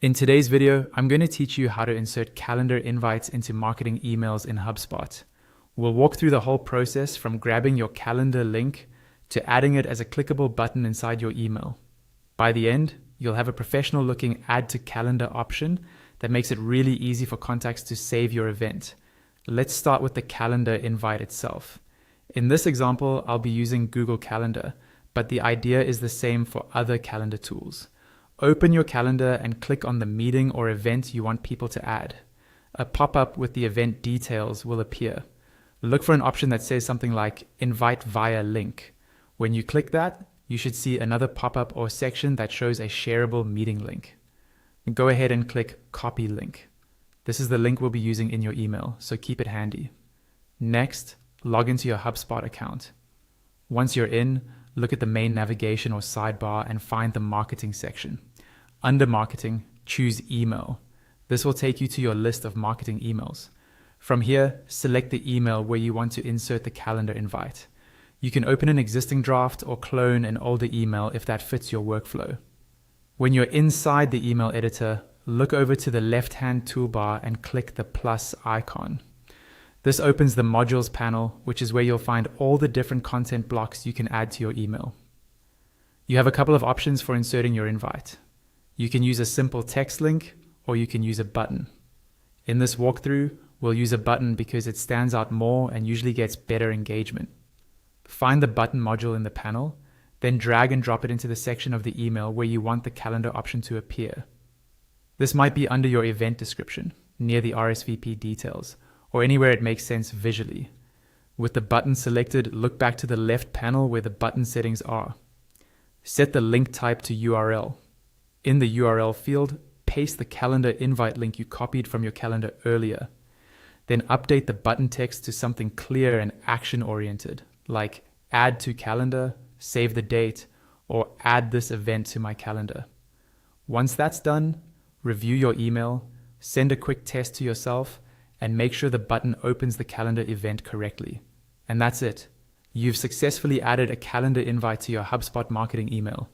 In today's video, I'm going to teach you how to insert calendar invites into marketing emails in HubSpot. We'll walk through the whole process from grabbing your calendar link to adding it as a clickable button inside your email. By the end, you'll have a professional looking add to calendar option that makes it really easy for contacts to save your event. Let's start with the calendar invite itself. In this example, I'll be using Google Calendar, but the idea is the same for other calendar tools. Open your calendar and click on the meeting or event you want people to add. A pop-up with the event details will appear. Look for an option that says something like invite via link. When you click that, you should see another pop-up or section that shows a shareable meeting link. Go ahead and click copy link. This is the link we'll be using in your email, so keep it handy. Next, log into your HubSpot account. Once you're in, look at the main navigation or sidebar and find the marketing section. Under marketing, choose email. This will take you to your list of marketing emails. From here, select the email where you want to insert the calendar invite. You can open an existing draft or clone an older email if that fits your workflow. When you're inside the email editor, look over to the left-hand toolbar and click the plus icon. This opens the modules panel, which is where you'll find all the different content blocks you can add to your email. You have a couple of options for inserting your invite. You can use a simple text link, or you can use a button. In this walkthrough, we'll use a button because it stands out more and usually gets better engagement. Find the button module in the panel, then drag and drop it into the section of the email where you want the calendar option to appear. This might be under your event description, near the RSVP details, or anywhere it makes sense visually. With the button selected, look back to the left panel where the button settings are. Set the link type to URL. In the URL field, paste the calendar invite link you copied from your calendar earlier. Then update the button text to something clear and action-oriented, like add to calendar, save the date, or add this event to my calendar. Once that's done, review your email, send a quick test to yourself, and make sure the button opens the calendar event correctly. And that's it. You've successfully added a calendar invite to your HubSpot marketing email.